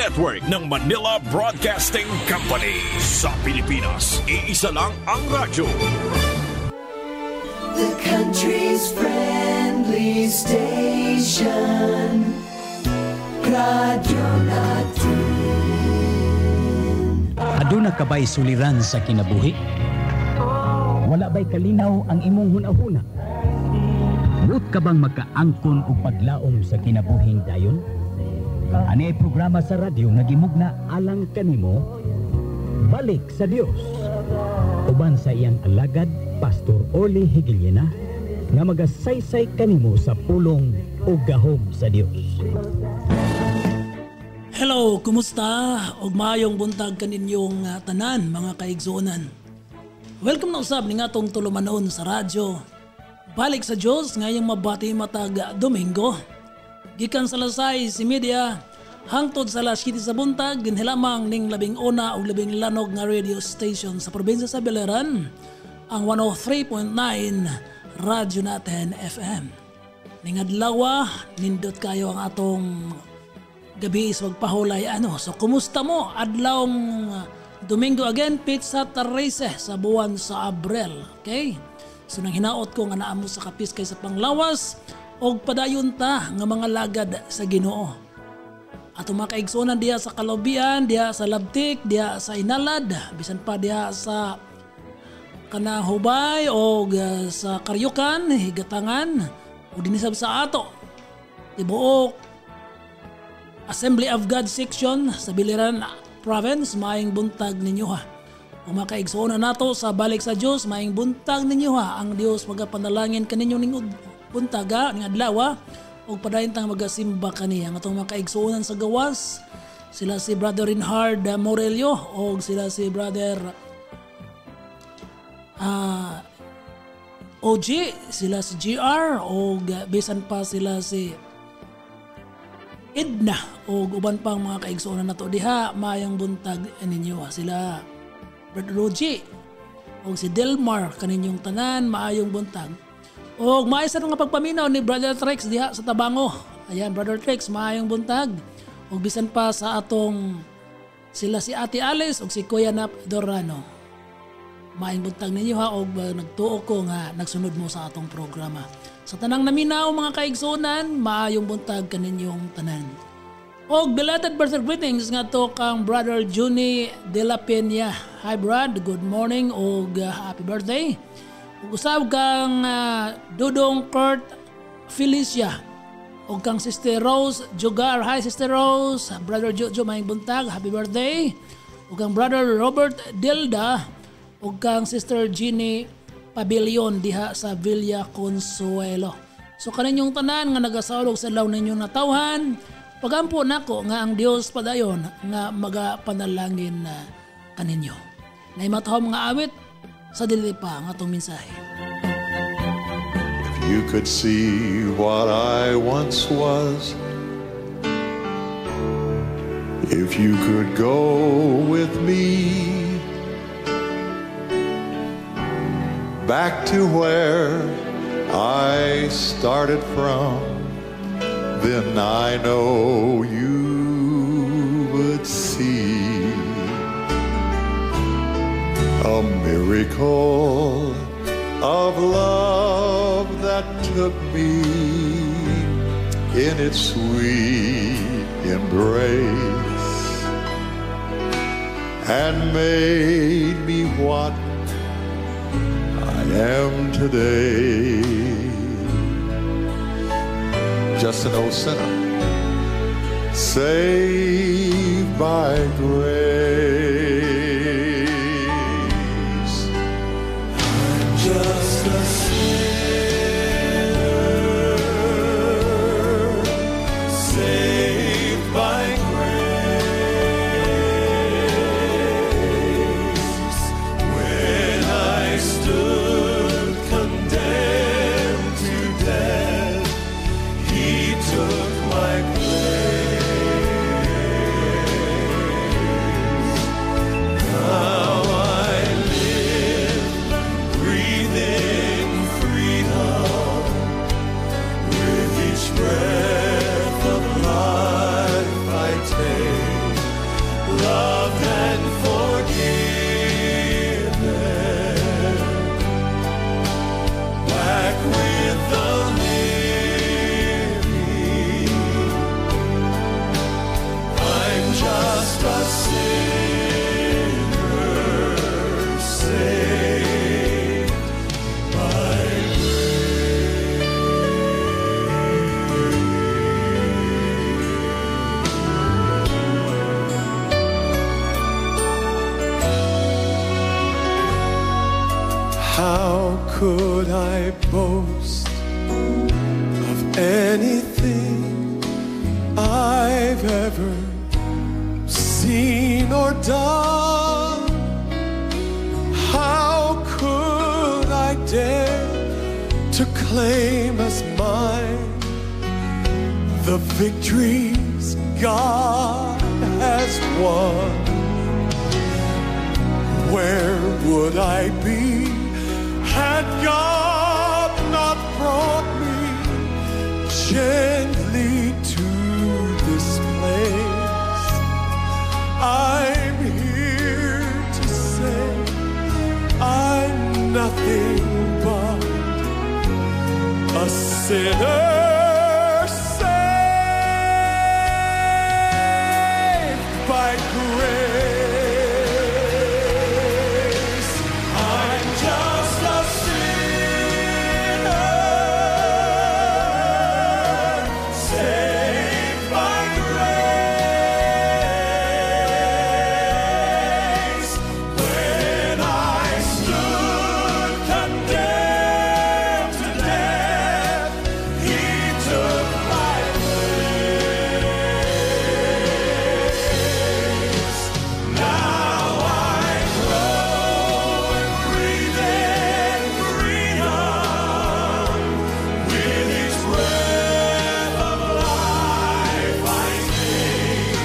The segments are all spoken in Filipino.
Network ng Manila Broadcasting Company. Sa Pilipinas, iisa lang ang radyo. The country's friendly station, Radyo Natin. Aduna ka ba'y suliran sa kinabuhi? Wala ba'y kalinaw ang imong hunahuna? Buot ka bang magkaangkon o paglaom sa kinabuhing dayon? Ani ay programa sa radyo nga gimugna alang kanimo, Balik sa Dios. Uban sa iyang alagad, Pastor Orly Higiliena, nga magasaysay kanimo sa pulong o gahom sa Dios. Hello, kumusta? Og maayong buntag kaninyong tanan, mga kaigsuonan. Welcome na usab ni nga tong tulumanon sa radyo. Balik sa Dios ngayong mabati matag Domingo. Gikan sa lasay si media hangtod sa alas 7 sa buntag ginhilamang ning 11 o 12 lanog nga radio station sa probinsya sa Biliran, ang 103.9 Radyo Natin FM. Ning adlaw nindot kayo ang atong gabi is magpahulay ano. So kumusta mo adlawng Domingo again, pizza 13 sa buwan sa Abril. Okay? So nang hinaot ko nga naamo sa kapis kay sa panglawas og padayon ta nga mga lagad sa Ginoo. Ato mga kaigsuonan diha sa Kalubian, diha sa Labtik, diha sa Inalad, bisan pa diha sa Kanahubay o sa Karyukan, Higatangan, o dinisab sa ato. Tibuok Assembly of God section sa Biliran Province, maayong buntag ninyo ha. O mga kaigsuonan nato sa Balik sa Diyos, maayong buntag ninyo ha. Ang Dios magapanalangin kaninyo ning buntaga ning adlaw og padayon tang magasimba kaniya ang atong mga kaigsuonan sa gawas. Sila si Brother Rinhard Morelio og sila si Brother OG, sila si GR og bisan pa sila si Edna og uban pang mga kaigsuonan nato diha. Maayong buntag ninyo sila Brother Roji og si Delmar kaninyong tanan, maayong buntag. O maayos nga pagpaminaw ni Brother Trex diha sa Tabango. Ayan, Brother Trex, maayong buntag. O bisan pa sa atong sila si Ate Alice o si Kuya Nap Dorano. Maayong buntag ninyo ha. O nagtuo ko nga nagsunod mo sa atong programa. Sa tanang naminaw mga kaigsunan, maayong buntag kaninyong tanan. O belated birthday greetings nga to kang Brother Juni De La Peña. Hi Brad, good morning o happy birthday. Usab kang Dudong Kurt Felicia o kang Sister Rose Jogar. Hi Sister Rose, Brother Jojo maayong buntag, happy birthday. O kang Brother Robert Dilda o kang Sister Jeannie Pavilion diha sa Villa Consuelo. So kaninyong tanan nga nagasaulog sa law ninyong natawhan, pagampo nako nga ang Dios padayon nga magapanalangin kaninyo. Naimatahom nga awit sa dili pa ang atong mensahe. If you could see what I once was, if you could go with me back to where I started from, then I know you would see a miracle of love that took me in its sweet embrace and made me what I am today. Just an old sinner saved by grace. Just a sinner saved by grace. When I stood condemned to death, He took my place. could I boast of anything I've ever seen or done? How could I dare to claim as mine the victories God has won? Where would I be had God not brought me gently to this place? I'm here to say I'm nothing but a sinner saved by grace. I'm just a sinner saved by grace. When I stood condemned to death, He took my place. Now I grow and breathe in freedom. With His breath of life I sing,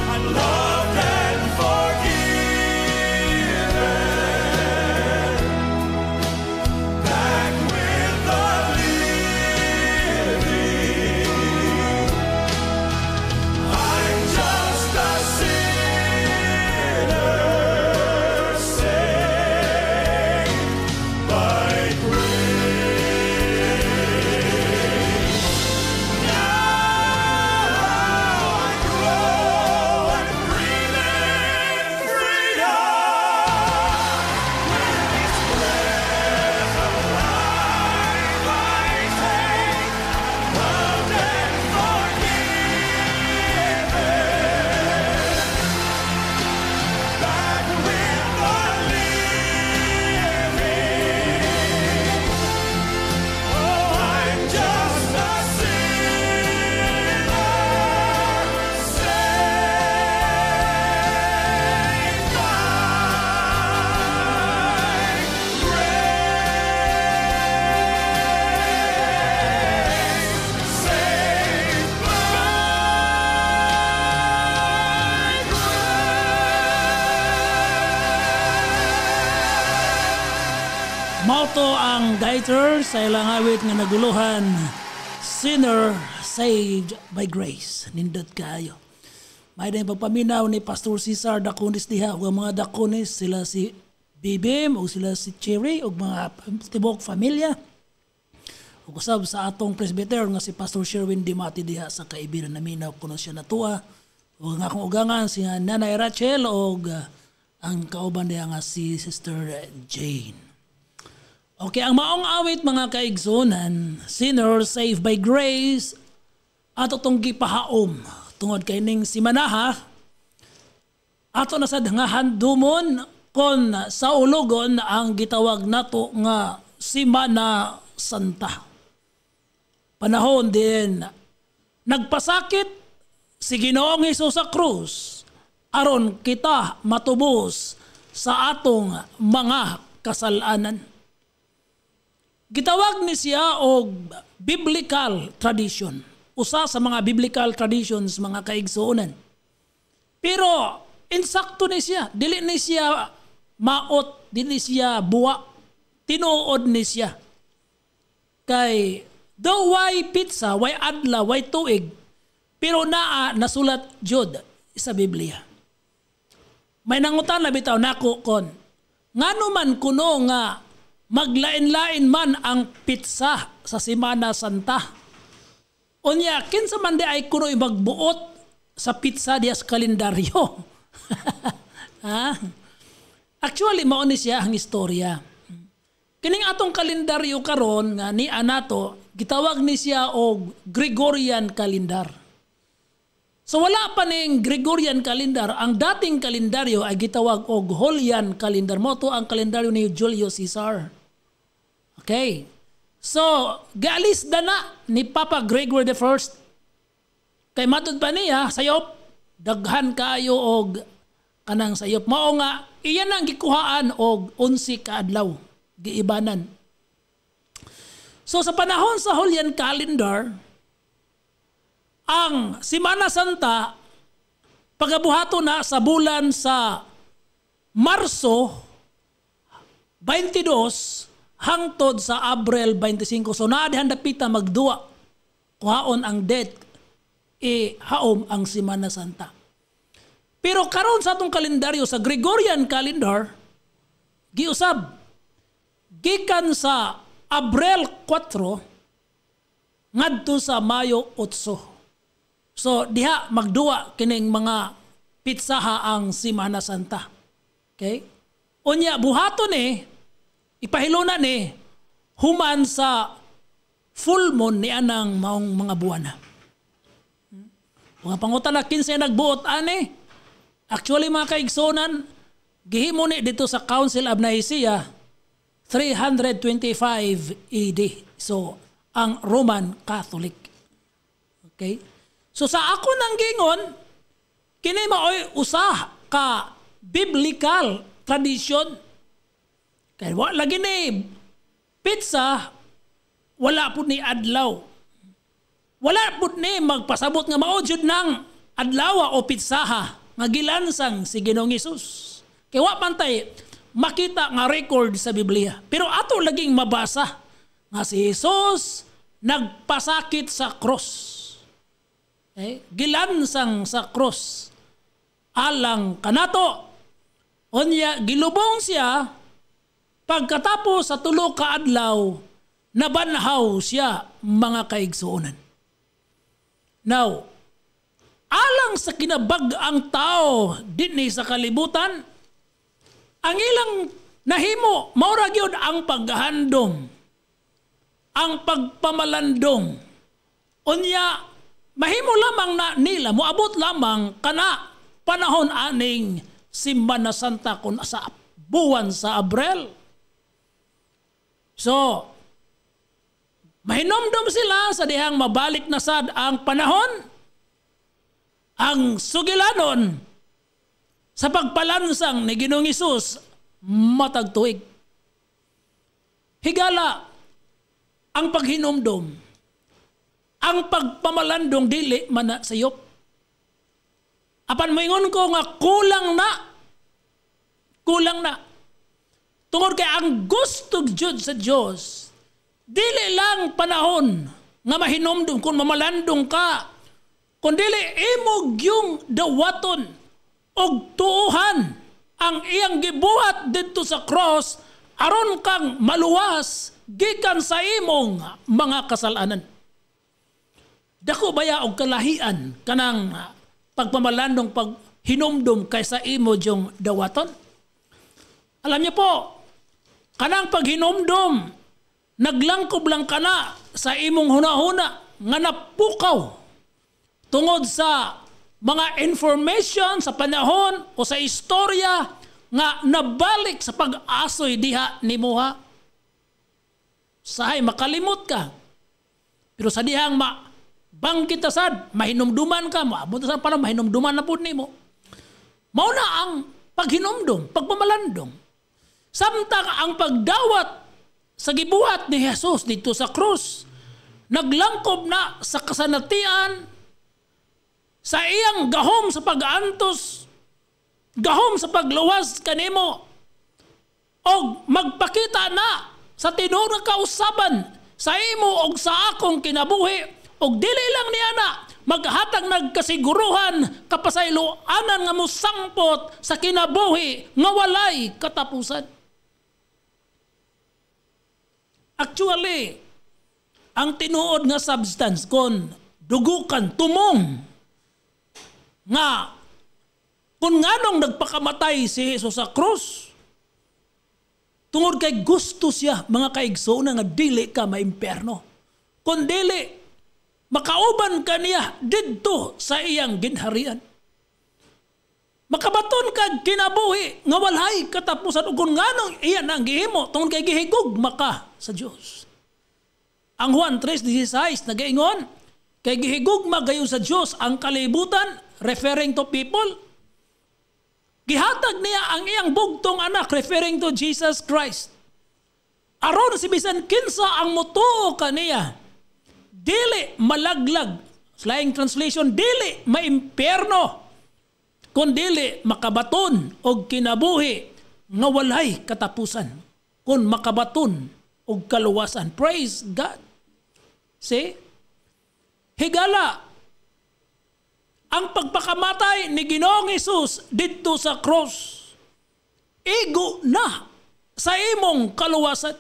I'm loved and forgiven. Back with the living. I'm just a sinner saved by grace. Now I grow and breathe in freedom. With His breath of life I take, loved and forgiven. Back with the living. Oh, I'm just a sinner saved by grace. Saved by Mauto ang gaiter sa ilang awit nga naguluhan, Sinner Saved by Grace. Nindot kayo. May din pagpaminaw ni Pastor Cesar Dacones diha o mga Dacones, sila si Bibim o sila si Cherry o mga tibok familia. O kusab sa atong presbyter nga si Pastor Sherwin Dimati diha sa kaibiran namin na kuno siya natua. O nga akong ugangan si Nanay Rachel o ang kauban diha nga si Sister Jane. Okay, ang maong awit mga kaigsunan, Sinner Saved by Grace, ato tong gipahaom tungod kay ning simanaha, ato na sad nga handumon kon sa ulogon ang gitawag nato nga Simana Santa. Panahon din nagpasakit si Ginoong Hesus sa krus aron kita matubos sa atong mga kasalanan. Gitawag ni siya og biblical tradition. Usa sa mga biblical traditions mga kaigsuonan. Pero insakto ni siya. Dili ni siya maot, dili siya buwa. Tinuod ni siya. Kay though way pizza, way adla, way tuig, pero naa nasulat jud sa Biblia. May nangutan na bitaw nako kon. Ngano man kuno nga maglain-lain man ang pizza sa Simana Santa. Unya, kinsa man di ay kuno magbuot sa pizza diya sa kalendaryo. Ha? Actually, mao ni siya ang istorya. Kining atong kalendaryo karon nga ni anato, gitawag ni siya og Gregorian calendar. So wala pa ning Gregorian calendar, ang dating kalendaryo ay gitawag og Julian calendar. Mo to ang kalendaryo ni Julius Caesar. Okay. So, gaalis na ni Papa Gregory I. Kay matud pa niya, sayop, daghan kayo og kanang sayop. Mao nga, iyan ang gikuhaan og 11 ka adlaw, giibanan. So, sa panahon sa Julian calendar, ang Semana Santa, pagabuhato na sa bulan sa Marso 22, hangtod sa Abril 25. So naadihan dapita magduwa. Kuhaon ang date, haom ang Semana Santa. Pero karon sa atong kalendaryo, sa Gregorian calendar, giusab, gikan sa Abril 4, ngadto sa Mayo 8. So diha magduwa kining mga pitsaha ang Semana Santa. Okay? Unya buhaton ipahilo na human sa full moon ni anang maong mga buwan na. Mga pangutan na 15 nagbuot Actually mga kaigsonan, gihimo ni dito sa Council of Nicaea 325 AD. So ang Roman Catholic. Okay? So sa ako nang gingon, kini maoy usa ka biblical tradition. Kaya wala lagi ni pizza, wala po ni adlaw. Wala po ni magpasabot nga maodyod ng adlaw o pizzaha nga gilansang si Ginoong Hesus. Kaya wa pantay makita nga record sa Biblia. Pero ato laging mabasa nga si Hesus nagpasakit sa cross. Gilansang sa cross alang kanato. Unya gilubong siya pagkatapos sa 3 ka adlaw nabanhaw siya mga kaigsuonan. Now, alang sa kinabag-ang tao dinhi sa kalibutan, ang ilang nahimo maura gyud ang paghandom, ang pagpamalandong. Unya mahimo lamang na nila, moabot lamang kana panahon aning Semana Santa kun sa buwan sa Abril. So, mahinomdom sila sa dihang mabalik na sad ang panahon. Ang sugilanon sa pagpalansang ni Ginoong Hesus matag tuig. Higala ang paghinomdom, ang pagpamalandong dili man na sayop. Apan moingon ko nga kulang na. Tungod kay ang gusto jud sa Dios, dili lang panahon nga mahinomdom kung mamalandong ka, kundi imog yung dawaton og tuuhan ang iyang gibuhat dito sa cross aron kang maluwas gikan sa imong mga kasalanan. Dako baya og kalahian kanang pagpamalandong paghinomdom kaysa imo yung dawaton. Alam niyo po, kanang paghinomdom, naglangkob lang ka na sa imong hunahuna nga napukaw tungod sa mga information sa panahon o sa istorya nga nabalik sa pag-asoy diha ni Moha. Sahay makalimot ka. Pero sa dihang bangkit asad, mahinomduman ka, maabot sa parang mahinomduman na po nimo. Mauna ang paghinomdom, pagpamalandong. Samtang ang pagdawat sa gibuhat ni Jesus dito sa krus, naglangkob na sa kasanatian, sa iyang gahom sa pag-antos, gahom sa pagluwas kanimo, o magpakita na sa tinuro kausaban sa imo og sa akong kinabuhi, og dili lang niya na maghatag nagkasiguruhan kapasayloanan nga musangpot sa kinabuhi nga walay katapusan. Actually, ang tinuod nga substance kon dugukan tumong nga kung nganong nagpakamatay si Jesus sa krus, tungod kay gusto siya mga kaigsoon nga dili ka maimperno, kun dili makauban kaniya didto sa iyang ginharian. Makabaton kag kinabuhi nga walay katapusan ug kun nganong iyan ang gihimo tungod kay gihigugma ka sa Dios. Ang Juan 3:16 nagaingon, kay gihigugma gayon sa Dios ang kalibutan, referring to people. Gihatag niya ang iyang bugtong anak, referring to Jesus Christ. Aron si bisan kinsa ang motuo kaniya, dili malaglag, slang translation, dili maimpyerno, kundili makabaton og kinabuhi nga walay katapusan, kun makabaton og kaluwasan. Praise God. See? Higala ang pagpakamatay ni Ginoong Hesus didto sa cross, igo na sa imong kaluwasan.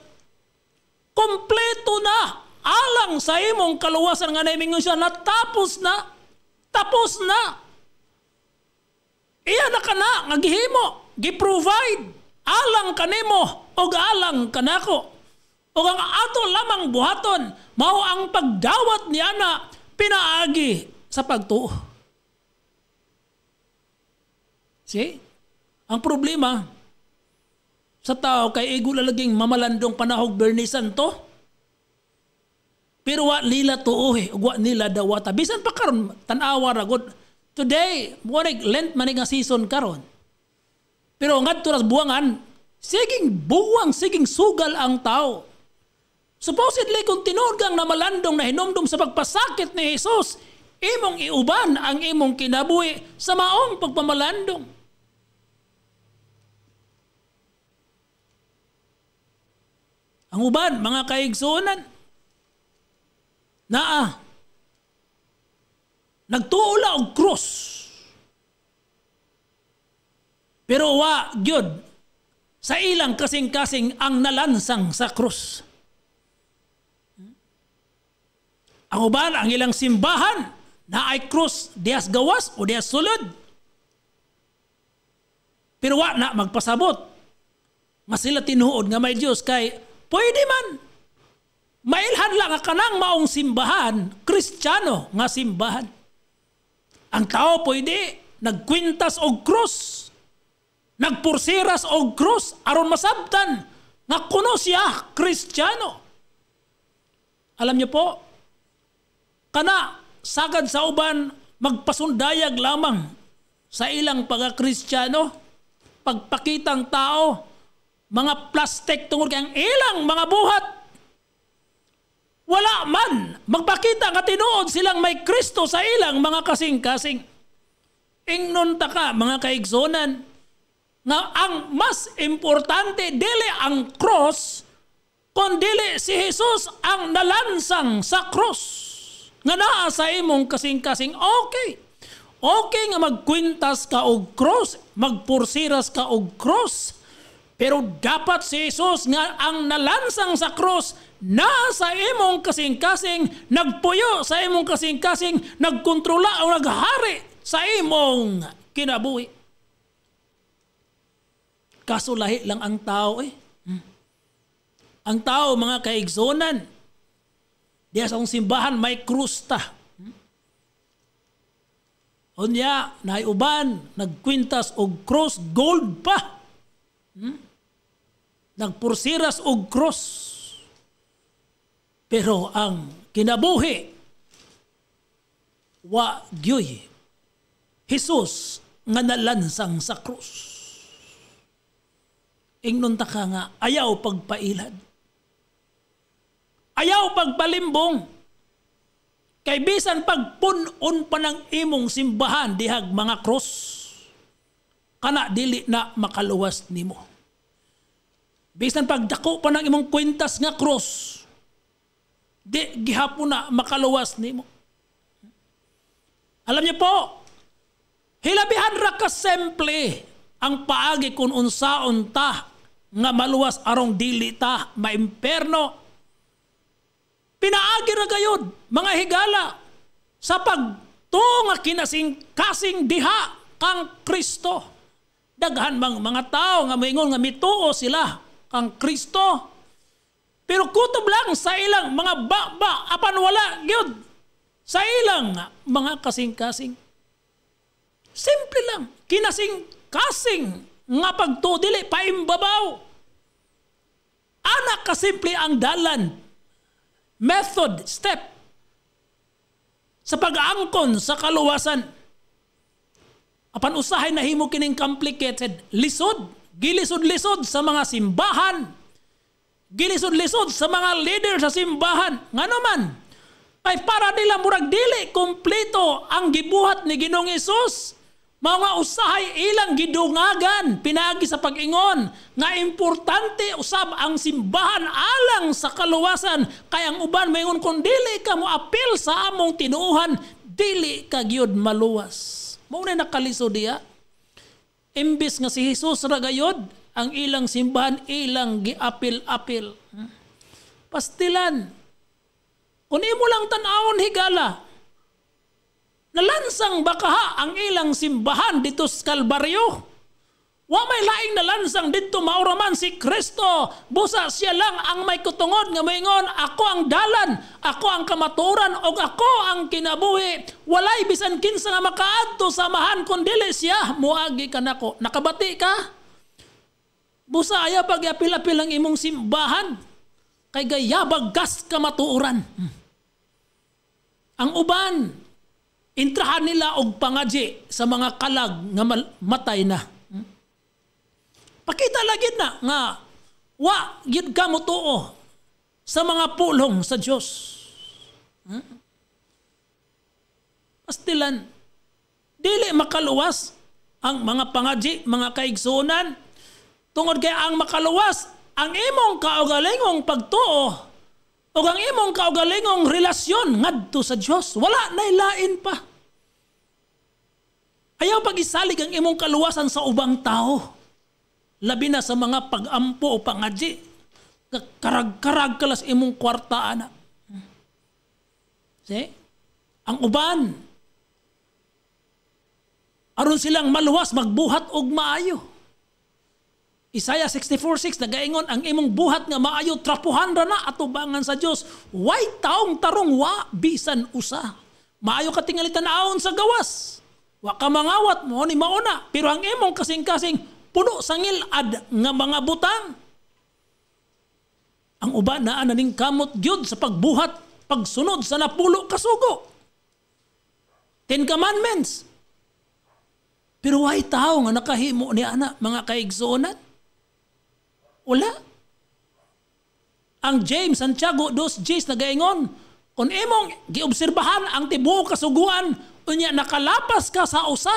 Kompleto na alang sa imong kaluwasan nga namingon siya na tapos na. Tapos na. Iya na ka na nga gihimo, giprovide alang kanimo og alang kanako. O ang ato lamang buhaton mao ang pagdawat niya na pinaagi sa pagtuo. See? Ang problema sa tao kay igo lalaging mamalandong panahog bernisan to. Pero wa nila tuohe, wa nila dawata. Bisan pa karon tan-awa ra gud. Today, munig Lent man nga season karon. Pero ngadto ra buwangan, siging buwang, siging sugal ang tao. Supposedly kung tinuod kang namalandong na hinumdum sa pagpasakit ni Jesus, imong iuban ang imong kinabuhi sa maong pagpamalandong. Ang uban, mga kaigsunan, nagtuula og krus. Pero wa gyud sa ilang kasing-kasing ang nalansang sa krus. Ang uban, ang ilang simbahan na ay krus diyas gawas o diyas sulod. Pero wa na magpasabot nga sila tinuod nga may Diyos kay pwede man mailhan lang nga kanang maong simbahan, Kristiyano nga simbahan. Ang tao pwede nagkwintas og krus, nagpursiras og krus aron masabtan nga kuno siya Kristiyano. Alam niyo po, kana sagad sa uban magpasundayag lamang sa ilang pagka-Kristiyano, pagpakitang tao, mga plastic tungod kay ang ilang mga buhat. Wala man magpakita nga tinuod silang may Kristo sa ilang mga kasing-kasing. Ingnon ta ka mga kaigsonan nga ang mas importante dili ang cross kundi si Jesus ang nalansang sa cross. Nga naa sa imong kasing-kasing, okay. Okay nga magkwintas ka og cross, magpursiras ka og cross, pero dapat si Jesus nga ang nalansang sa cross na sa imong kasing-kasing, nagpuyo sa imong kasing-kasing, nagkontrola o naghari sa imong kinabuhi. Kaso lahi lang ang tao Ang tao, mga kaigsonan, diya sa simbahan may krus ta. Unya, naiuban, nagkwintas og cross, gold pa. Nagpursiras og cross. Pero ang kinabuhi, wa gyoy, Jesus nga nalansang sa krus. Ingnon ta ka nga, ayaw pagpailad. Ayaw pagpalimbong. Kay bisan pagpunon pa ng imong simbahan dihag mga cross, kana dili na makaluwas nimo. Bisan pagdako pa ng imong kwintas nga cross, di gihapon na makaluwas nimo. Alam niyo po, hilabihan ra ka simple ang paagi kung unsaon ta nga maluwas arong dili ta maimperno. Pinaagi ra gayud mga higala sa pagtunga kinasing-kasing diha kang Kristo. Daghan mga tao nga moingon nga mituo sila kang Kristo. Pero kutob lang sa ilang mga apan wala gyud sa ilang mga kasing-kasing. Simple lang. kinasing-kasing nga pagtuo dili paimbabaw. Ana ka simple ang dalan, method, step sa pag-aangkon sa kaluwasan. Apan usahay na himo kining complicated, lisod, gilisod-lisod sa mga simbahan, gilisod-lisod sa mga leader sa simbahan. Nga naman, ay para nila murag dili kompleto ang gibuhat ni Ginoong Hesus. Mga usahay ilang gidungagan pinagi sa pag-ingon nga importante usab ang simbahan alang sa kaluwasan. Kaya ang uban mayon kung dili ka mo apil sa among tinuuhan, dili ka gyud maluwas. Mao na nakalisod diya. Imbis nga si Hesus ra gayod ang ilang simbahan ilang giapil-apil. Pastilan. Kung imo lang tan-awon higala, nalansang bakaha ang ilang simbahan dito sa Kalbaryo. Wa may laing nalansang dito mauraman si Kristo. Busa siya lang ang may kutungod nga moingon, ako ang dalan, ako ang kamaturan, o ako ang kinabuhi. Walay bisan kinsa nga makaadto samahan kun dili siya muagi kanako. Nakabati ka? Busa aya pag apil-apil ang imong simbahan kay gayabag gas kamatuoran. Ang uban intrahan nila og pangadji sa mga kalag nga matay na. Pakita lagid na nga wa gyud ka motuo sa mga pulong sa Dios. Pastilan dili makaluwas ang mga pangadji, mga kaigsunan tungod kay ang makaluwas ang imong kaugalingong pagtuo o ang imong kaugalingong relasyon ngadto sa Dios. Wala nay lain pa. Ayaw pag-isalig ang imong kaluwasan sa ubang tao. Labi na sa mga pag-ampo o pangadji. Karag-karag kalas imong kwarta, ana. See? Ang uban, aron silang maluwas, magbuhat og maayo. Isaiah 64:6 nagaingon, ang imong buhat nga maayo, trapuhan ra na atubangan sa Dios. Way taong tarong wa bisan usa. Maayo ka tingalitan aon sa gawas. Wa ka mangawat mo ni mauna, pero ang imong kasing-kasing puno sangil ad nga mga butang. Ang uban naa naning kamot gyud sa pagbuhat, pagsunod sa napulo kasugo. 10 Commandments. Pero way tao nga nakahimo ni ana, mga kaigsuonan. Wala. Ang James Santiago 2:10 nagaingon, kung imong giobserbahan ang tibuok kasuguan, unya nakalapas ka sa usa,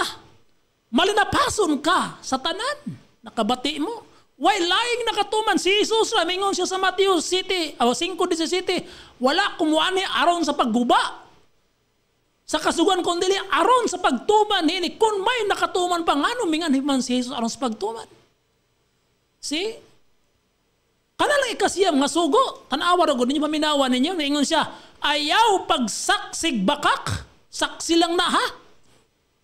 malinapason ka sa tanan. Nakabati mo. Why laing nakatuman si Jesus ra mingon siya sa Matthew 5:17, wala kumuani aron sa pagguba. Sa kasugan kundi aron sa pagtuman ini, kun may nakatuman pa ngano mingan himan si Jesus aron sa pagtuman. See? Kanala ikasiyam nga sugo, tanawa ra gud ninyo paminawa ninyo, ningon siya, ayaw pagsaksig bakak, saksi lang na ha.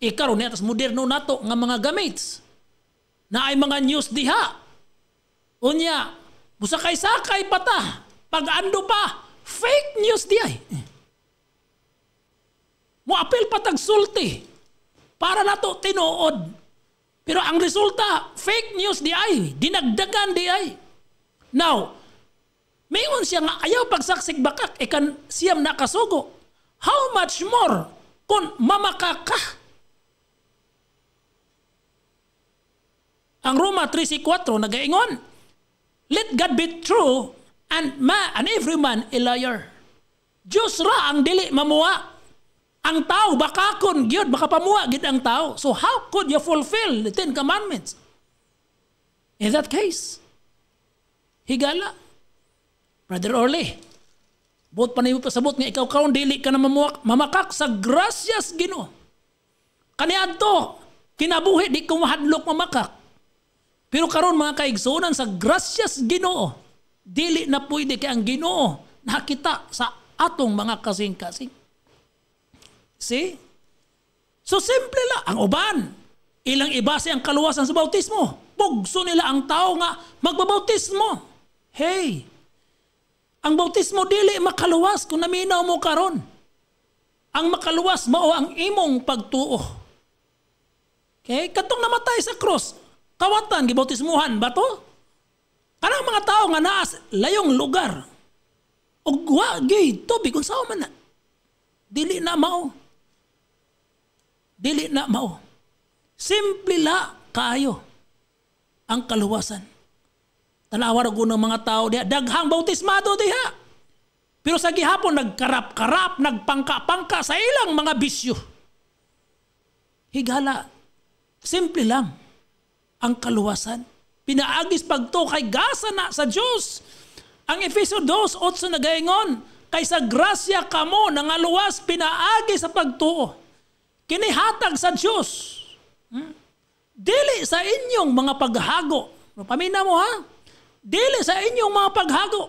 Ikaw ni atas moderno nato nga mga gamits na ay mga news diha. Unya, busakay-sakay pata, pag-ando pa, fake news diay. Muapil patag sulti para nato tinuod. Pero ang resulta, fake news diay, dinagdagan diay. Now, mayon siya nga ayaw pagsaksig bakak, ikan siyam na kasugo. How much more kung mamakaka? Ang Roma 3:4 nagaingon, let God be true and every man a liar. Diyos ra ang dili mamuwa. Ang tao bakakon gyud, baka pamuwa gid ang tao. So how could you fulfill the 10 Commandments? In that case, higala. Brother Orly, buot pa niyo pasabot nga ikaw karon dili ka na mamakak sa grasyas Ginoo. Kaniadto kinabuhi di ko mahadlok mamakak. Pero karon mga kaigsunan sa grasyas Ginoo, dili na pwede kay ang Ginoo nakita sa atong mga kasing-kasing. See? So simple lang. Ang uban, ilang ibase ang kaluwasan sa bautismo. Pugso nila ang tao nga magbabautismo. Hey, ang bautismo dili makaluwas kung naminaw mo karon. Ang makaluwas mao ang imong pagtuo. Okay? Katong namatay sa cross, kawatan, gibautismuhan ba to? Kanang mga tao nga naa sa layong lugar, o wagi, tubig, kung saan man na. Dili na mao. Dili na mao. Simple la kayo ang kaluwasan. Tanawar ko ng mga tao diha, daghang bautismado diha. Pero sa gihapon, nagkarap-karap, nagpangka-pangka sa ilang mga bisyo. Higala, simple lang ang kaluwasan. Pinaagis pagto kay gasa na sa Diyos. Ang Efeso 2:8 nagaingon, kaysa grasya kamo nangaluwas pinaagi sa pagtuo. Kinihatag sa Diyos. Dili sa inyong mga paghago. Pamina mo ha? Dili sa inyong mga paghago.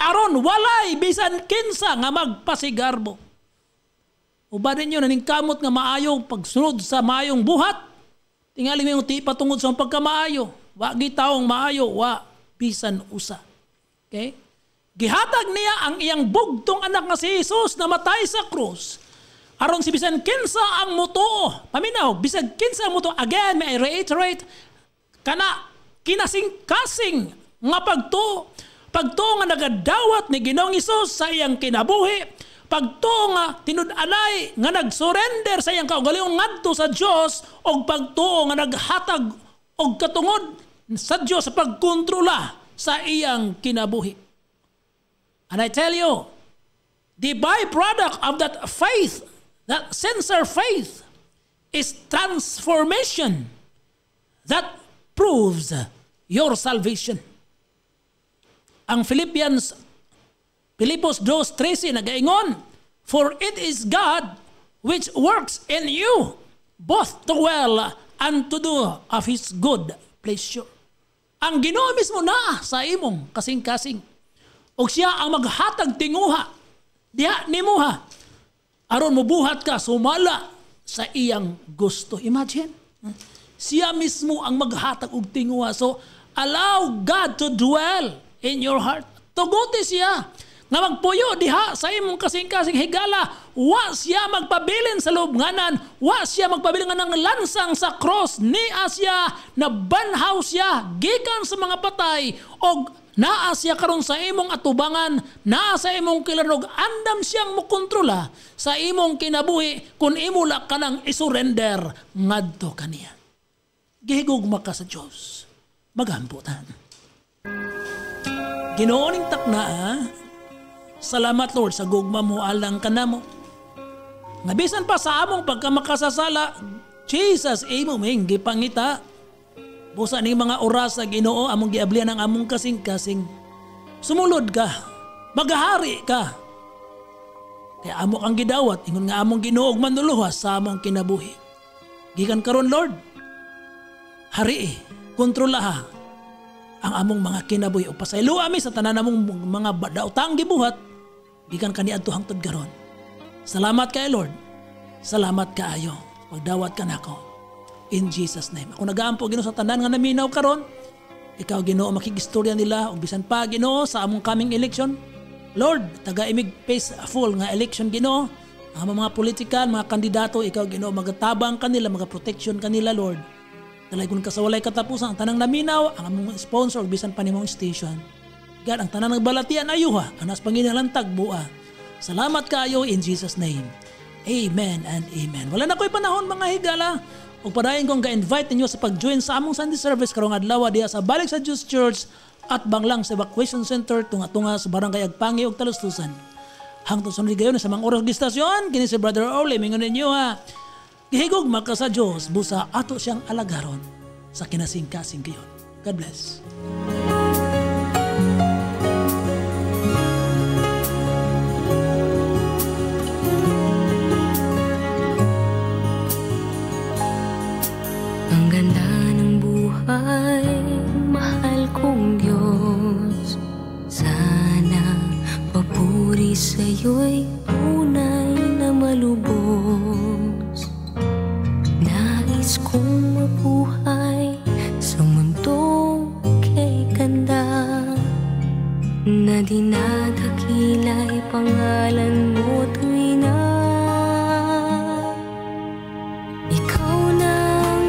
Aron walay bisan kinsa nga magpasigarbo. Uba ninyo naningkamot nga maayo pagsunod sa maayong buhat. Tingali mo yung ti patungod sa pagkamaayo. Wa gitaong maayo, wa bisan usa. Okay? Gihatag niya ang iyang bugtong anak nga si Jesus na matay sa krus. Aron si bisan kinsa ang mutuo. Paminaw, bisan kinsa ang mutuo. Again, may I reiterate, kana kinasing-kasing nga pagtuo. Pagtuo nga nagadawat ni Ginoong Hesus sa iyang kinabuhi. Pagtuo nga tinud-alay nga nag-surrender sa iyang kaugalingong ngadto sa Dios og pagtuo nga naghatag og katungod sa Dios sa pagkontrola sa iyang kinabuhi. And I tell you, the byproduct of that faith, that sincere faith, is transformation that proves your salvation. Ang Philippians 2:13 nagaingon, for it is God which works in you both to will and to do of His good pleasure. Ang Ginoo mismo na sa imong kasing-kasing. O siya ang maghatag tinguha diha nimuha aron mobuhat ka sumala sa iyang gusto. Imagine, siya mismo ang maghatag og tinguha. So allow God to dwell in your heart. Tuguti siya nga magpuyo diha sa imong kasing-kasing higala. Wa siya magpabilin sa lubnganan, wa siya magpabilin nga ng lansang sa cross. Nia siya na banhaw siya gikan sa mga patay og naa siya karon sa imong atubangan, naa sa imong kilanog, andam siyang mokontrola sa imong kinabuhi kung imo la kanang isurrender ngadto kaniya. Gihigugma ka sa Dios. Magamputan. Ginooning takna, salamat Lord sa gugma mo alang kanamo. Nabisan pa sa among pagkamakasasala, Jesus imo ming gipangita. Busa ning mga oras sa Ginoo among giablian ang among kasing-kasing. Sumulod ka, magahari ka. Kaya amo kang gidawat, ingon nga among Ginoo og manluluwas sa among kinabuhi. Gikan karon Lord, hari kontrolaha ang among mga kinabuhi o pasaylo ami sa tanan namong mga daotang gibuhat gikan kaniadto hangtod karon. Salamat kay Lord. Salamat kaayo pagdawat ka nako. In Jesus name. Ako nagaampo Ginoo sa tanan nga naminaw karon. Ikaw Ginoo makigistorya nila ug bisan pa Ginoo sa among coming election. Lord, taga-imig peaceful nga election Ginoo. Ang mga politikan, mga kandidato, ikaw Ginoo magatabang kanila, magaprotection kanila Lord. Talay kung kasawalay katapusan ang tanang naminaw, ang among sponsor o bisan pa nimong station. God, ang tanang nagbalatian ayuha, anas Panginoon tagbuha. Salamat kayo in Jesus name. Amen and amen. Wala na ko'y panahon mga higala. O padayon kong ga-invite ninyo sa pag-join sa among Sunday service karong adlaw diha sa Balik sa Diyos Church at Banglang sa Evacuation Center tunga-tunga sa Barangay Agpangi ug Talustusan. Hangtod sunod gayon sa mga oras di istasyon, kini si Brother Orly mingon ninyo ha. Gihigog maka sa Diyos, busa ato siyang alagaron sa kinasing-kasing gayon. God bless. Ang ganda ng buhay, mahal kong Diyos. Sana papuri sa'yo'y tunay na malubos. Nais kong mabuhay sa mundong kay ganda, na dinadakila'y pangalan mo't ina. Ikaw na ang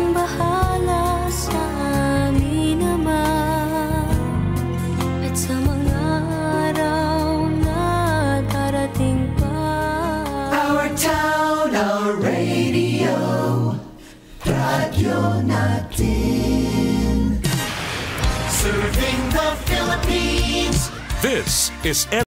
is